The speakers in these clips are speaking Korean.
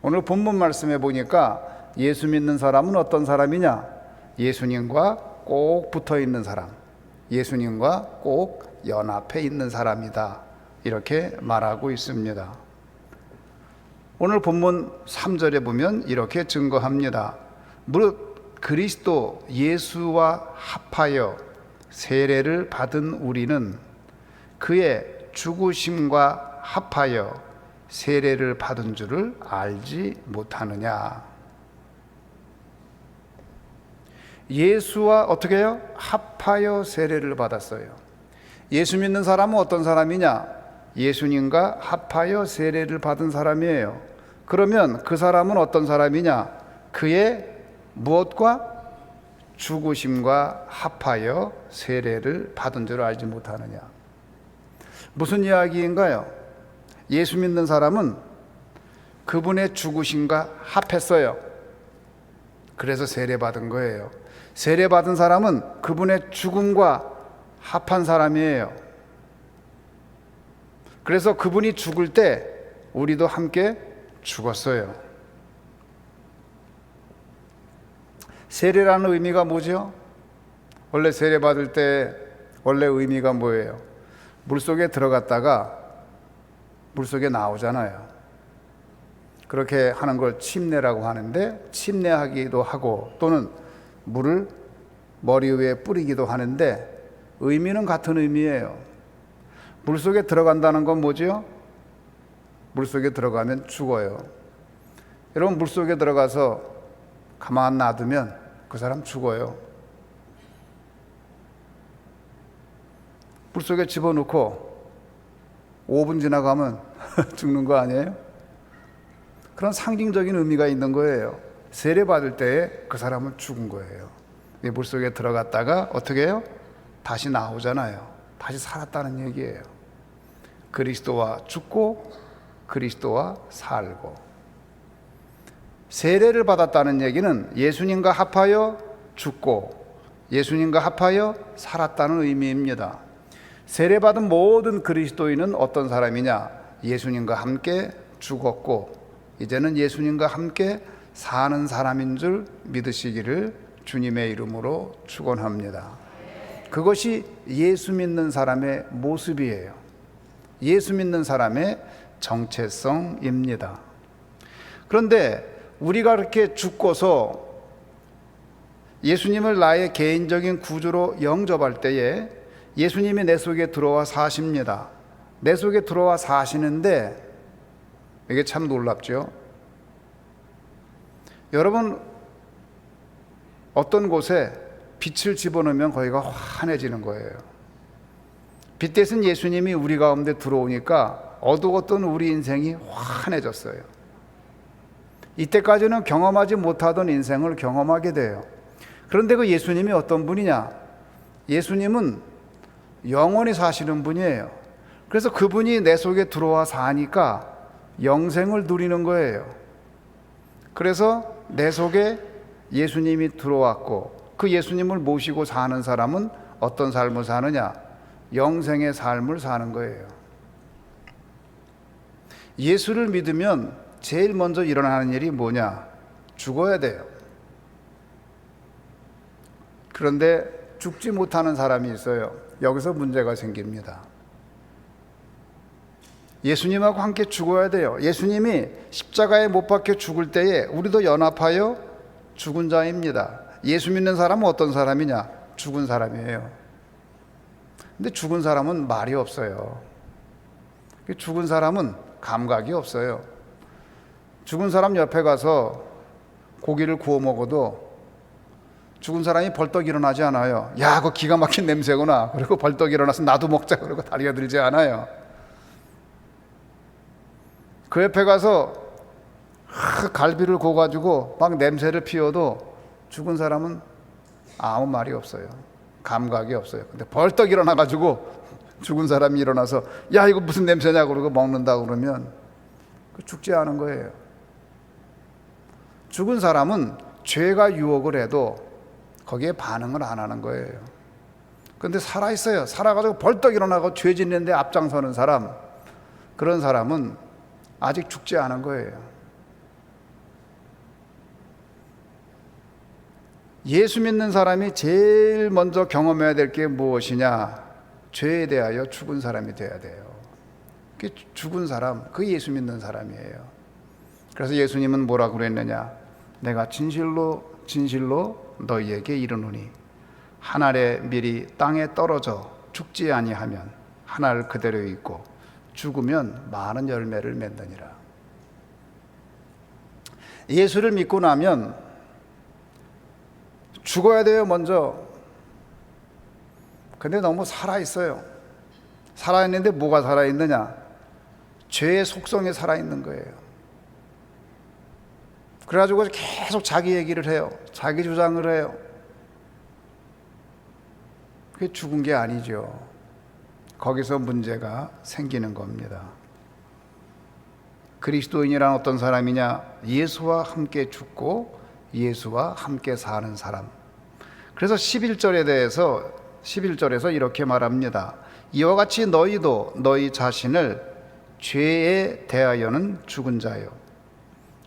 오늘 본문 말씀에 보니까 예수 믿는 사람은 어떤 사람이냐? 예수님과 꼭 붙어 있는 사람, 예수님과 꼭 연합해 있는 사람이다, 이렇게 말하고 있습니다. 오늘 본문 3절에 보면 이렇게 증거합니다. 무릇 그리스도 예수와 합하여 세례를 받은 우리는 그의 죽으심과 합하여 세례를 받은 줄을 알지 못하느냐. 예수와 어떻게 해요? 합하여 세례를 받았어요. 예수 믿는 사람은 어떤 사람이냐? 예수님과 합하여 세례를 받은 사람이에요. 그러면 그 사람은 어떤 사람이냐? 그의 무엇과? 죽으심과 합하여 세례를 받은 줄 알지 못하느냐. 무슨 이야기인가요? 예수 믿는 사람은 그분의 죽으심과 합했어요. 그래서 세례 받은 거예요. 세례 받은 사람은 그분의 죽음과 합한 사람이에요. 그래서 그분이 죽을 때 우리도 함께 죽었어요. 세례라는 의미가 뭐죠? 원래 세례 받을 때 원래 의미가 뭐예요? 물속에 들어갔다가 물속에 나오잖아요. 그렇게 하는 걸 침례라고 하는데, 침례하기도 하고 또는 물을 머리 위에 뿌리기도 하는데 의미는 같은 의미예요. 물속에 들어간다는 건 뭐죠? 물속에 들어가면 죽어요. 여러분, 물속에 들어가서 가만 놔두면 그 사람 죽어요. 물속에 집어넣고 5분 지나가면 죽는 거 아니에요? 그런 상징적인 의미가 있는 거예요. 세례 받을 때에 그 사람은 죽은 거예요. 물속에 들어갔다가 어떻게 해요? 다시 나오잖아요. 다시 살았다는 얘기예요. 그리스도와 죽고 그리스도와 살고. 세례를 받았다는 얘기는 예수님과 합하여 죽고 예수님과 합하여 살았다는 의미입니다. 세례받은 모든 그리스도인은 어떤 사람이냐? 예수님과 함께 죽었고 이제는 예수님과 함께 사는 사람인 줄 믿으시기를 주님의 이름으로 축원합니다. 그것이 예수 믿는 사람의 모습이에요. 예수 믿는 사람의 정체성입니다. 그런데 우리가 그렇게 죽고서 예수님을 나의 개인적인 구주로 영접할 때에 예수님이 내 속에 들어와 사십니다. 내 속에 들어와 사시는데 이게 참 놀랍죠. 여러분, 어떤 곳에 빛을 집어넣으면 거기가 환해지는 거예요. 빛 대신 예수님이 우리 가운데 들어오니까 어두웠던 우리 인생이 환해졌어요. 이때까지는 경험하지 못하던 인생을 경험하게 돼요. 그런데 그 예수님이 어떤 분이냐? 예수님은 영원히 사시는 분이에요. 그래서 그분이 내 속에 들어와 사니까 영생을 누리는 거예요. 그래서 내 속에 예수님이 들어왔고 그 예수님을 모시고 사는 사람은 어떤 삶을 사느냐? 영생의 삶을 사는 거예요. 예수를 믿으면 제일 먼저 일어나는 일이 뭐냐? 죽어야 돼요. 그런데 죽지 못하는 사람이 있어요. 여기서 문제가 생깁니다. 예수님하고 함께 죽어야 돼요. 예수님이 십자가에 못 박혀 죽을 때에 우리도 연합하여 죽은 자입니다. 예수 믿는 사람은 어떤 사람이냐? 죽은 사람이에요. 근데 죽은 사람은 말이 없어요. 죽은 사람은 감각이 없어요. 죽은 사람 옆에 가서 고기를 구워 먹어도 죽은 사람이 벌떡 일어나지 않아요. 야, 그거 기가 막힌 냄새구나. 그리고 벌떡 일어나서 나도 먹자. 그러고 다리가 들지 않아요. 그 옆에 가서 갈비를 구워가지고 막 냄새를 피워도 죽은 사람은 아무 말이 없어요. 감각이 없어요. 근데 벌떡 일어나가지고 죽은 사람이 일어나서 야, 이거 무슨 냄새냐 그러고 먹는다 그러면 죽지 않은 거예요. 죽은 사람은 죄가 유혹을 해도 거기에 반응을 안 하는 거예요. 그런데 살아있어요. 살아가지고 벌떡 일어나고 죄 짓는데 앞장서는 사람, 그런 사람은 아직 죽지 않은 거예요. 예수 믿는 사람이 제일 먼저 경험해야 될 게 무엇이냐? 죄에 대하여 죽은 사람이 돼야 돼요. 그 죽은 사람, 그 예수 믿는 사람이에요. 그래서 예수님은 뭐라고 그랬느냐? 내가 진실로 진실로 너희에게 이르노니 한 알의 밀이 땅에 떨어져 죽지 아니하면 한 알 그대로 있고 죽으면 많은 열매를 맺느니라. 예수를 믿고 나면 죽어야 돼요, 먼저. 근데 너무 살아있어요. 살아있는데 뭐가 살아있느냐? 죄의 속성이 살아있는 거예요. 그래가지고 계속 자기 얘기를 해요. 자기 주장을 해요. 그게 죽은 게 아니죠. 거기서 문제가 생기는 겁니다. 그리스도인이란 어떤 사람이냐? 예수와 함께 죽고 예수와 함께 사는 사람. 그래서 11절에서 이렇게 말합니다. 이와 같이 너희도 너희 자신을 죄에 대하여는 죽은 자요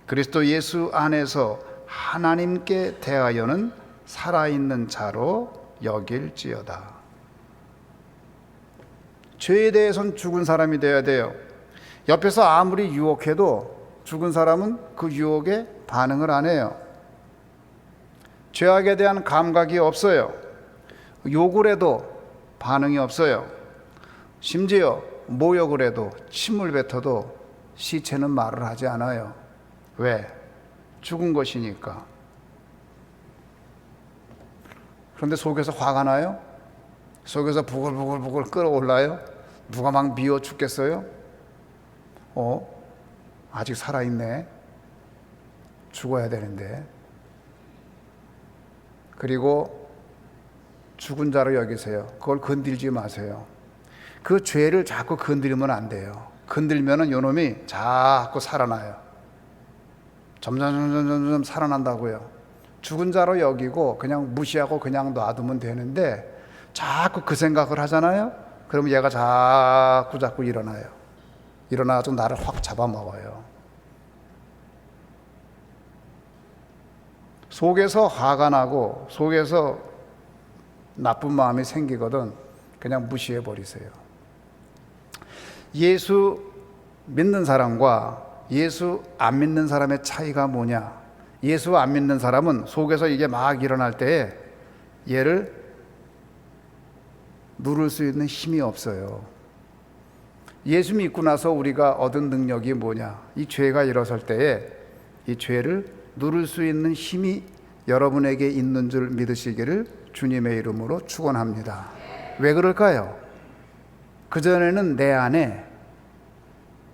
그리스도 예수 안에서 하나님께 대하여는 살아있는 자로 여길지어다. 죄에 대해서는 죽은 사람이 되어야 돼요. 옆에서 아무리 유혹해도 죽은 사람은 그 유혹에 반응을 안 해요. 죄악에 대한 감각이 없어요. 욕을 해도 반응이 없어요. 심지어 모욕을 해도 침을 뱉어도 시체는 말을 하지 않아요. 왜? 죽은 것이니까. 그런데 속에서 화가 나요? 속에서 부글부글 끓어올라요? 누가 막 미워 죽겠어요? 아직 살아있네. 죽어야 되는데. 그리고 죽은 자로 여기세요. 그걸 건들지 마세요. 그 죄를 자꾸 건드리면 안 돼요. 건들면은 요놈이 자꾸 살아나요. 점점 살아난다고요. 죽은 자로 여기고 그냥 무시하고 그냥 놔두면 되는데 자꾸 그 생각을 하잖아요. 그러면 얘가 자꾸 일어나요. 일어나서 나를 확 잡아먹어요. 속에서 화가 나고 속에서 나쁜 마음이 생기거든 그냥 무시해 버리세요. 예수 믿는 사람과 예수 안 믿는 사람의 차이가 뭐냐? 예수 안 믿는 사람은 속에서 이게 막 일어날 때에 얘를 누를 수 있는 힘이 없어요. 예수 믿고 나서 우리가 얻은 능력이 뭐냐? 이 죄가 일어설 때에 이 죄를 누를 수 있는 힘이 여러분에게 있는 줄 믿으시기를 주님의 이름으로 축원합니다. 왜 그럴까요? 그전에는 내 안에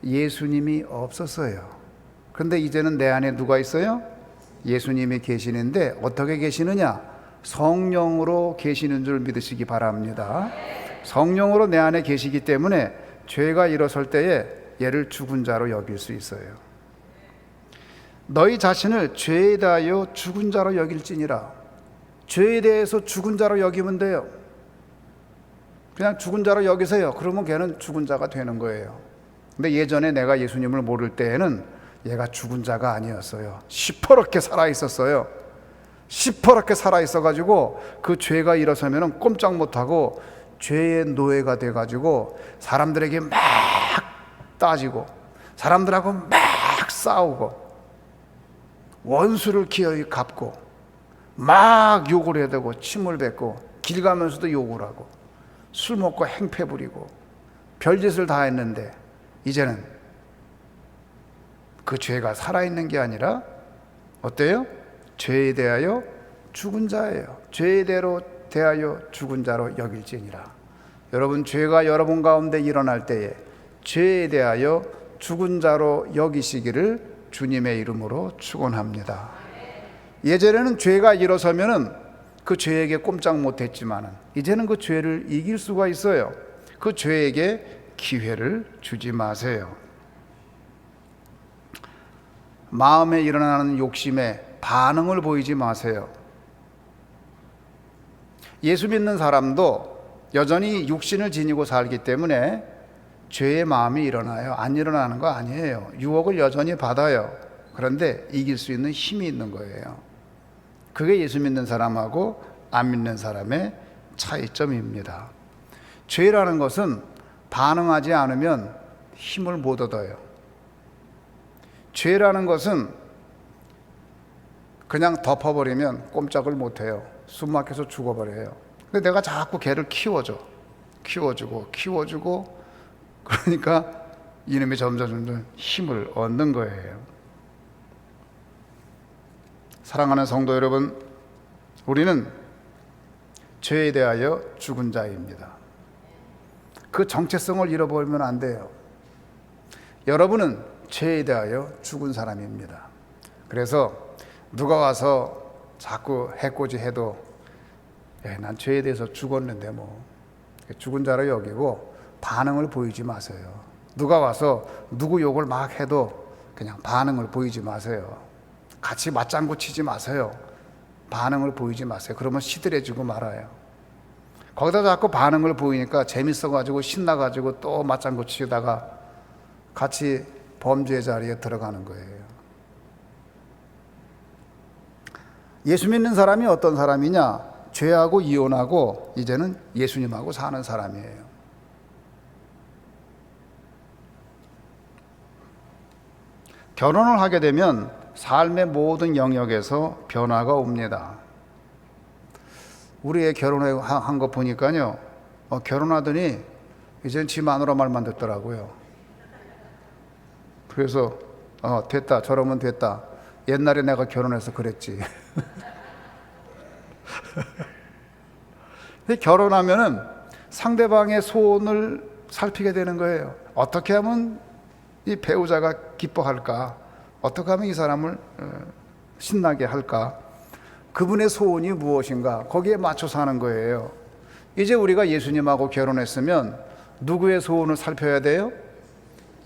예수님이 없었어요. 그런데 이제는 내 안에 누가 있어요? 예수님이 계시는데 어떻게 계시느냐? 성령으로 계시는 줄 믿으시기 바랍니다. 성령으로 내 안에 계시기 때문에 죄가 일어설 때에 얘를 죽은 자로 여길 수 있어요. 너희 자신을 죄에 대하여 죽은 자로 여길지니라. 죄에 대해서 죽은 자로 여기면 돼요. 그냥 죽은 자로 여기세요. 그러면 걔는 죽은 자가 되는 거예요. 근데 예전에 내가 예수님을 모를 때에는 얘가 죽은 자가 아니었어요. 시퍼렇게 살아있었어요. 시퍼렇게 살아있어가지고 그 죄가 일어서면 꼼짝 못하고 죄의 노예가 돼가지고 사람들에게 막 따지고 사람들하고 막 싸우고 원수를 기어이 갚고 막 욕을 해야 되고 침을 뱉고 길 가면서도 욕을 하고 술 먹고 행패 부리고 별짓을 다 했는데 이제는 그 죄가 살아있는 게 아니라 어때요? 죄에 대하여 죽은 자예요. 죄에 대하여 죽은 자로 여길지니라. 여러분 죄가 여러분 가운데 일어날 때에 죄에 대하여 죽은 자로 여기시기를 주님의 이름으로 축원합니다. 예전에는 죄가 일어서면은 그 죄에게 꼼짝 못했지만은 이제는 그 죄를 이길 수가 있어요. 그 죄에게 기회를 주지 마세요. 마음에 일어나는 욕심에 반응을 보이지 마세요. 예수 믿는 사람도 여전히 육신을 지니고 살기 때문에 죄의 마음이 일어나요. 안 일어나는 거 아니에요. 유혹을 여전히 받아요. 그런데 이길 수 있는 힘이 있는 거예요. 그게 예수 믿는 사람하고 안 믿는 사람의 차이점입니다. 죄라는 것은 반응하지 않으면 힘을 못 얻어요. 죄라는 것은 그냥 덮어버리면 꼼짝을 못해요. 숨 막혀서 죽어버려요. 근데 내가 자꾸 걔를 키워주고 그러니까 이놈이 점점 힘을 얻는 거예요. 사랑하는 성도 여러분, 우리는 죄에 대하여 죽은 자입니다. 그 정체성을 잃어버리면 안 돼요. 여러분은 죄에 대하여 죽은 사람입니다. 그래서 누가 와서 자꾸 해코지 해도 난 죄에 대해서 죽었는데 뭐 죽은 자로 여기고 반응을 보이지 마세요. 누가 와서 누구 욕을 막 해도 그냥 반응을 보이지 마세요. 같이 맞장구 치지 마세요. 반응을 보이지 마세요. 그러면 시들해지고 말아요. 거기다 자꾸 반응을 보이니까 재밌어가지고 신나가지고 또 맞장구 치다가 같이 범죄의 자리에 들어가는 거예요. 예수 믿는 사람이 어떤 사람이냐? 죄하고 이혼하고 이제는 예수님하고 사는 사람이에요. 결혼을 하게 되면 삶의 모든 영역에서 변화가 옵니다. 우리 애 결혼한 거 보니까요, 결혼하더니 이젠 지 마누라 말만 듣더라고요. 그래서 됐다, 저러면 됐다. 옛날에 내가 결혼해서 그랬지. 결혼하면은 상대방의 소원을 살피게 되는 거예요. 어떻게 하면 이 배우자가 기뻐할까? 어떻게 하면 이 사람을 신나게 할까? 그분의 소원이 무엇인가? 거기에 맞춰서 하는 거예요. 이제 우리가 예수님하고 결혼했으면 누구의 소원을 살펴야 돼요?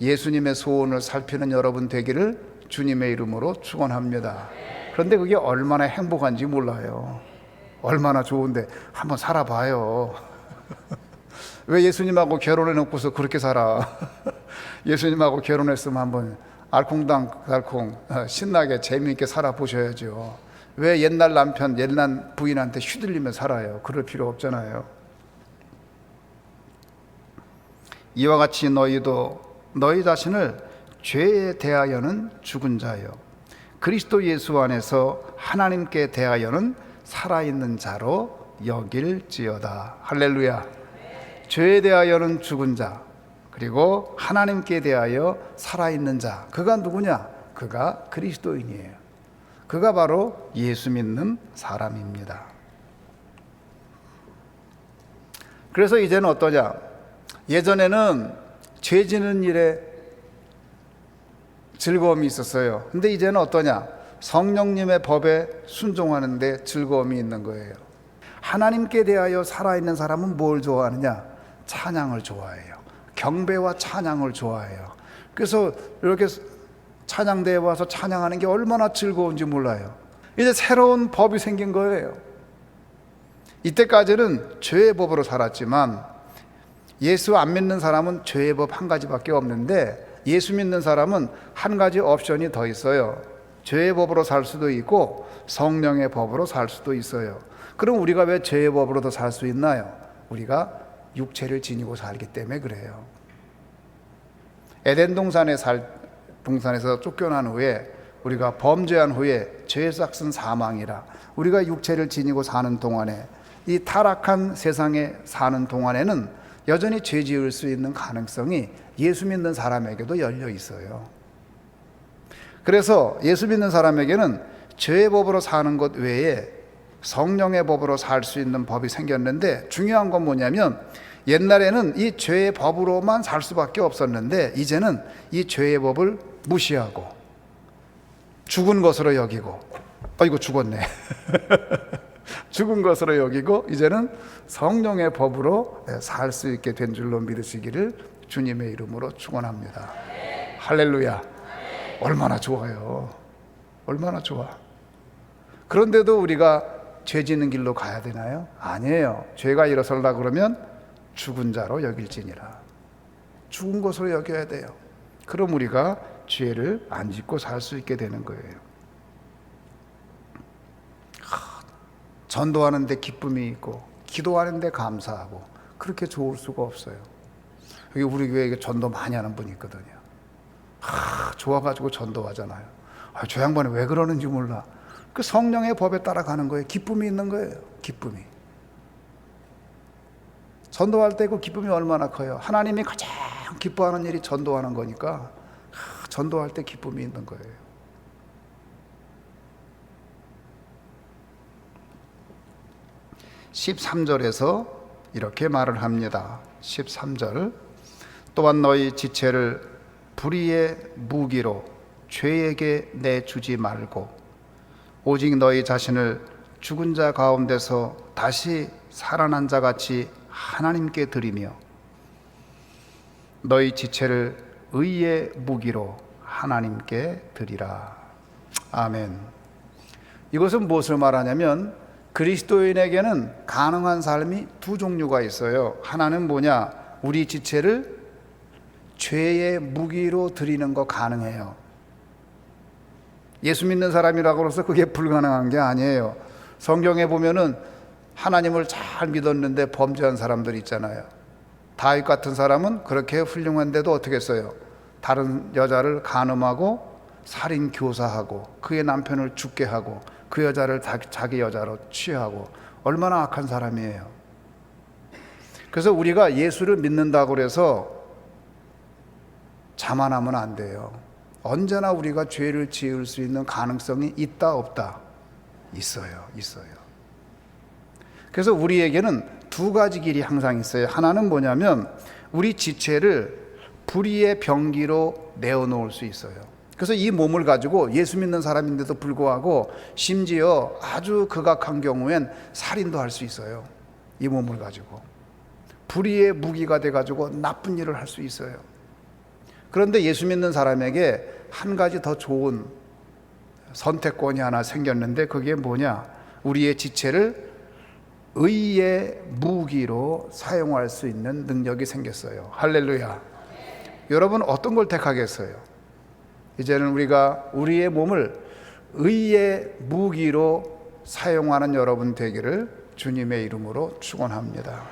예수님의 소원을 살피는 여러분 되기를 주님의 이름으로 축원합니다. 그런데 그게 얼마나 행복한지 몰라요. 얼마나 좋은데 한번 살아봐요. 왜 예수님하고 결혼해 놓고서 그렇게 살아? 예수님하고 결혼했으면 한번 알콩달콩 신나게 재미있게 살아보셔야죠. 왜 옛날 남편, 옛날 부인한테 휘둘리며 살아요? 그럴 필요 없잖아요. 이와 같이 너희도 너희 자신을 죄에 대하여는 죽은 자요, 그리스도 예수 안에서 하나님께 대하여는 살아있는 자로 여길지어다. 할렐루야. 죄에 대하여는 죽은 자, 그리고 하나님께 대하여 살아있는 자, 그가 누구냐? 그가 그리스도인이에요. 그가 바로 예수 믿는 사람입니다. 그래서 이제는 어떠냐? 예전에는 죄 지는 일에 즐거움이 있었어요. 근데 이제는 어떠냐? 성령님의 법에 순종하는 데 즐거움이 있는 거예요. 하나님께 대하여 살아있는 사람은 뭘 좋아하느냐? 찬양을 좋아해요. 경배와 찬양을 좋아해요. 그래서 이렇게 찬양대에 와서 찬양하는 게 얼마나 즐거운지 몰라요. 이제 새로운 법이 생긴 거예요. 이때까지는 죄의 법으로 살았지만 예수 안 믿는 사람은 죄의 법 한 가지밖에 없는데 예수 믿는 사람은 한 가지 옵션이 더 있어요. 죄의 법으로 살 수도 있고 성령의 법으로 살 수도 있어요. 그럼 우리가 왜 죄의 법으로 더 살 수 있나요? 우리가 육체를 지니고 살기 때문에 그래요. 에덴 동산에서 쫓겨난 후에 우리가 범죄한 후에 죄의 삭은 사망이라, 우리가 육체를 지니고 사는 동안에, 이 타락한 세상에 사는 동안에는 여전히 죄 지을 수 있는 가능성이 예수 믿는 사람에게도 열려 있어요. 그래서 예수 믿는 사람에게는 죄의 법으로 사는 것 외에 성령의 법으로 살 수 있는 법이 생겼는데, 중요한 건 뭐냐면 옛날에는 이 죄의 법으로만 살 수밖에 없었는데 이제는 이 죄의 법을 무시하고 죽은 것으로 여기고, 이거 죽었네. 죽은 것으로 여기고 이제는 성령의 법으로 살 수 있게 된 줄로 믿으시기를 주님의 이름으로 축원합니다. 할렐루야. 얼마나 좋아요. 얼마나 좋아. 그런데도 우리가 죄 짓는 길로 가야 되나요? 아니에요. 죄가 일어설라 그러면 죽은 자로 여길지니라. 죽은 것으로 여겨야 돼요. 그럼 우리가 죄를 안 짓고 살 수 있게 되는 거예요. 전도하는데 기쁨이 있고 기도하는데 감사하고 그렇게 좋을 수가 없어요. 여기 우리 교회에 전도 많이 하는 분이 있거든요. 좋아가지고 전도하잖아요. 저 양반이 왜 그러는지 몰라. 그 성령의 법에 따라가는 거예요. 기쁨이 있는 거예요. 기쁨이. 전도할 때 그 기쁨이 얼마나 커요. 하나님이 가장 기뻐하는 일이 전도하는 거니까 전도할 때 기쁨이 있는 거예요. (13절에서) 이렇게 말을 합니다. 13절, 또한 너희 지체를 불의의 무기로 죄에게 내주지 말고 오직 너희 자신을 죽은 자 가운데서 다시 살아난 자 같이 하나님께 드리며 너희 지체를 의의 무기로 하나님께 드리라. 아멘. 이것은 무엇을 말하냐면 그리스도인에게는 가능한 삶이 두 종류가 있어요. 하나는 뭐냐? 우리 지체를 죄의 무기로 드리는 거 가능해요. 예수 믿는 사람이라고 해서 그게 불가능한 게 아니에요. 성경에 보면은 하나님을 잘 믿었는데 범죄한 사람들 있잖아요. 다윗 같은 사람은 그렇게 훌륭한데도 어떻게 했어요? 다른 여자를 간음하고 살인 교사하고 그의 남편을 죽게 하고 그 여자를 자기 여자로 취하고 얼마나 악한 사람이에요. 그래서 우리가 예수를 믿는다고 해서 자만하면 안 돼요. 언제나 우리가 죄를 지을 수 있는 가능성이 있다 없다? 있어요. 그래서 우리에게는 두 가지 길이 항상 있어요. 하나는 뭐냐면 우리 지체를 불의의 병기로 내어놓을 수 있어요. 그래서 이 몸을 가지고 예수 믿는 사람인데도 불구하고 심지어 아주 극악한 경우엔 살인도 할 수 있어요. 이 몸을 가지고 불의의 무기가 돼가지고 나쁜 일을 할 수 있어요. 그런데 예수 믿는 사람에게 한 가지 더 좋은 선택권이 하나 생겼는데 그게 뭐냐? 우리의 지체를 의의 무기로 사용할 수 있는 능력이 생겼어요. 할렐루야. 여러분 어떤 걸 택하겠어요? 이제는 우리가 우리의 몸을 의의 무기로 사용하는 여러분 되기를 주님의 이름으로 축원합니다.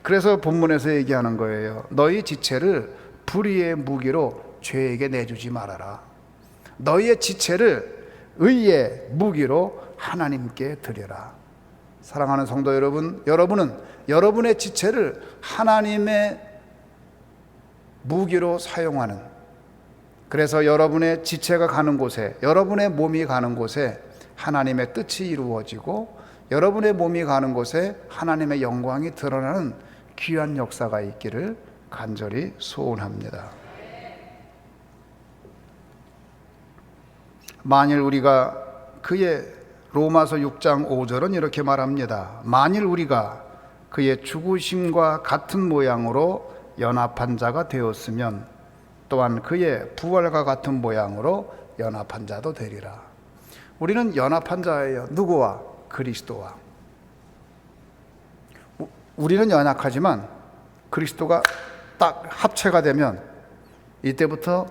그래서 본문에서 얘기하는 거예요. 너희 지체를 불의의 무기로 죄에게 내주지 말아라. 너희의 지체를 의의 무기로 하나님께 드려라. 사랑하는 성도 여러분, 여러분은 여러분의 지체를 하나님의 무기로 사용하는, 그래서 여러분의 지체가 가는 곳에, 여러분의 몸이 가는 곳에 하나님의 뜻이 이루어지고 여러분의 몸이 가는 곳에 하나님의 영광이 드러나는 귀한 역사가 있기를 간절히 소원합니다. 만일 우리가 그의 로마서 6장 5절은 이렇게 말합니다. 만일 우리가 그의 죽으심과 같은 모양으로 연합한 자가 되었으면 또한 그의 부활과 같은 모양으로 연합한 자도 되리라. 우리는 연합한 자예요. 누구와? 그리스도와. 우리는 연약하지만 그리스도가 딱 합체가 되면 이때부터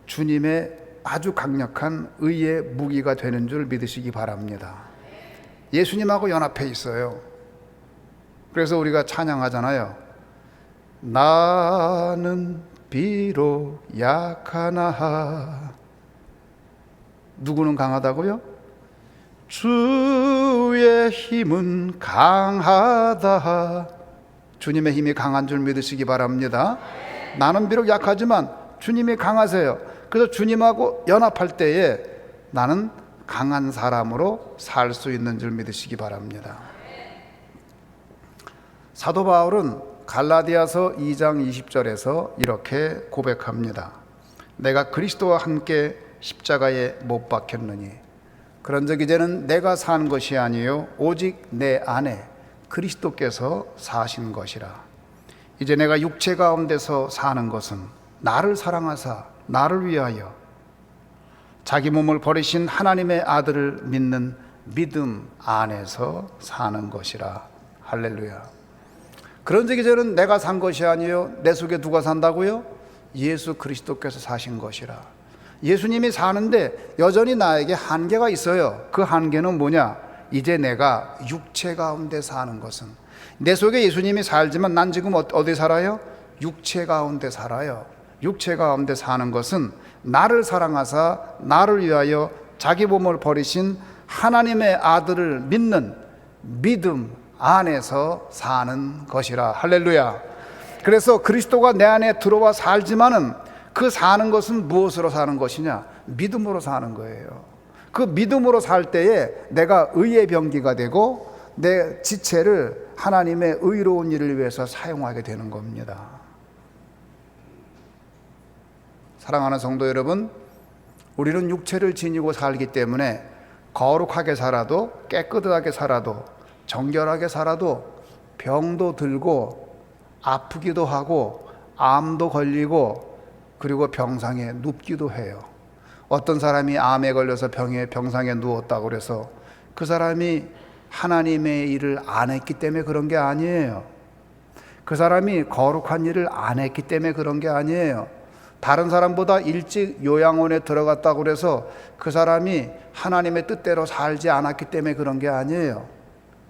주님의 아주 강력한 의의 무기가 되는 줄 믿으시기 바랍니다. 예수님하고 연합해 있어요. 그래서 우리가 찬양하잖아요. 나는 비록 약하나, 누구는 강하다고요? 주의 힘은 강하다. 주님의 힘이 강한 줄 믿으시기 바랍니다. 나는 비록 약하지만 주님이 강하세요. 그래서 주님하고 연합할 때에 나는 강한 사람으로 살 수 있는 줄 믿으시기 바랍니다. 사도 바울은 갈라디아서 2장 20절에서 이렇게 고백합니다. 내가 그리스도와 함께 십자가에 못 박혔느니 그런즉 이제는 내가 산 것이 아니요 오직 내 안에 그리스도께서 사신 것이라. 이제 내가 육체 가운데서 사는 것은 나를 사랑하사 나를 위하여 자기 몸을 버리신 하나님의 아들을 믿는 믿음 안에서 사는 것이라. 할렐루야. 그런즉 이제는 내가 산 것이 아니요 내 속에 누가 산다고요? 예수 그리스도께서 사신 것이라. 예수님이 사는데 여전히 나에게 한계가 있어요. 그 한계는 뭐냐? 이제 내가 육체 가운데 사는 것은, 내 속에 예수님이 살지만 난 지금 어디 살아요? 육체 가운데 살아요. 육체 가운데 사는 것은 나를 사랑하사 나를 위하여 자기 몸을 버리신 하나님의 아들을 믿는 믿음 안에서 사는 것이라. 할렐루야. 그래서 그리스도가 내 안에 들어와 살지만은 그 사는 것은 무엇으로 사는 것이냐? 믿음으로 사는 거예요. 그 믿음으로 살 때에 내가 의의 병기가 되고 내 지체를 하나님의 의로운 일을 위해서 사용하게 되는 겁니다. 사랑하는 성도 여러분, 우리는 육체를 지니고 살기 때문에 거룩하게 살아도, 깨끗하게 살아도, 정결하게 살아도 병도 들고 아프기도 하고 암도 걸리고 그리고 병상에 눕기도 해요. 어떤 사람이 암에 걸려서 병상에 누웠다고 그래서 그 사람이 하나님의 일을 안 했기 때문에 그런 게 아니에요. 그 사람이 거룩한 일을 안 했기 때문에 그런 게 아니에요. 다른 사람보다 일찍 요양원에 들어갔다고 그래서 그 사람이 하나님의 뜻대로 살지 않았기 때문에 그런 게 아니에요.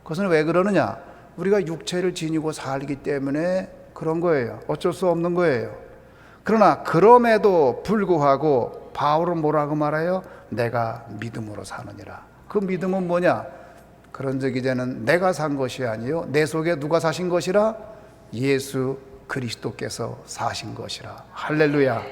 그것은 왜 그러느냐? 우리가 육체를 지니고 살기 때문에 그런 거예요. 어쩔 수 없는 거예요. 그러나 그럼에도 불구하고 바울은 뭐라고 말해요? 내가 믿음으로 사느니라. 그 믿음은 뭐냐? 그런즉 이제는 내가 산 것이 아니요 내 속에 누가 사신 것이라? 예수 그리스도께서 사신 것이라. 할렐루야.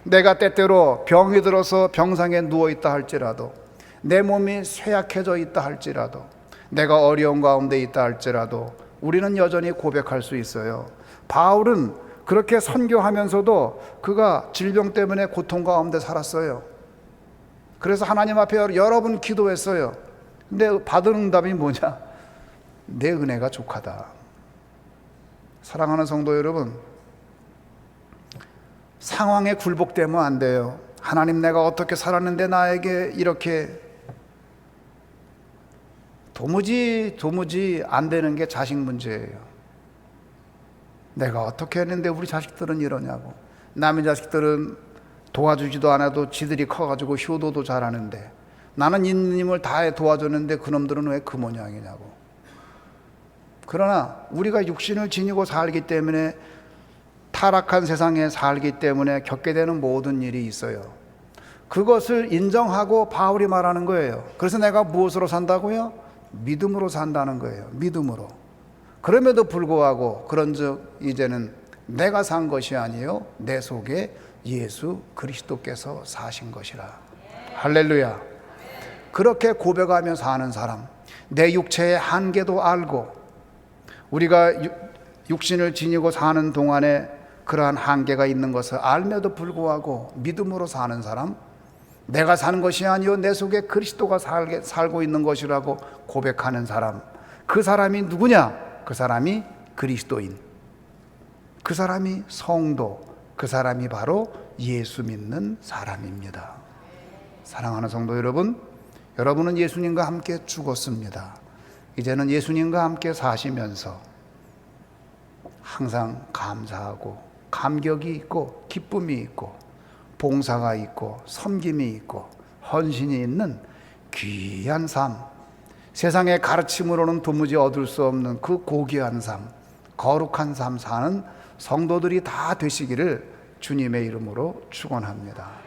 내가 때때로 병이 들어서 병상에 누워있다 할지라도, 내 몸이 쇠약해져 있다 할지라도, 내가 어려운 가운데 있다 할지라도 우리는 여전히 고백할 수 있어요. 바울은 그렇게 선교하면서도 그가 질병 때문에 고통 가운데 살았어요. 그래서 하나님 앞에 여러 번 기도했어요. 근데 받은 응답이 뭐냐? 내 은혜가 족하다. 사랑하는 성도 여러분, 상황에 굴복되면 안 돼요. 하나님, 내가 어떻게 살았는데 나에게 이렇게 도무지 안 되는 게 자식 문제예요. 내가 어떻게 했는데 우리 자식들은 이러냐고. 남의 자식들은 도와주지도 않아도 지들이 커가지고 효도도 잘하는데 나는 있는 힘을 다해 도와줬는데 그놈들은 왜 그 모양이냐고. 그러나 우리가 육신을 지니고 살기 때문에, 타락한 세상에 살기 때문에 겪게 되는 모든 일이 있어요. 그것을 인정하고 바울이 말하는 거예요. 그래서 내가 무엇으로 산다고요? 믿음으로 산다는 거예요. 믿음으로. 그럼에도 불구하고 그런즉 이제는 내가 산 것이 아니요 내 속에 예수 그리스도께서 사신 것이라. 할렐루야. 그렇게 고백하며 사는 사람, 내 육체의 한계도 알고, 우리가 육신을 지니고 사는 동안에 그러한 한계가 있는 것을 알면도 불구하고 믿음으로 사는 사람, 내가 사는 것이 아니요 내 속에 그리스도가 살고 있는 것이라고 고백하는 사람, 그 사람이 누구냐? 그 사람이 그리스도인, 그 사람이 성도, 그 사람이 바로 예수 믿는 사람입니다. 사랑하는 성도 여러분, 여러분은 예수님과 함께 죽었습니다. 이제는 예수님과 함께 사시면서 항상 감사하고 감격이 있고 기쁨이 있고 봉사가 있고 섬김이 있고 헌신이 있는 귀한 삶, 세상의 가르침으로는 도무지 얻을 수 없는 그 고귀한 삶, 거룩한 삶 사는 성도들이 다 되시기를 주님의 이름으로 축원합니다.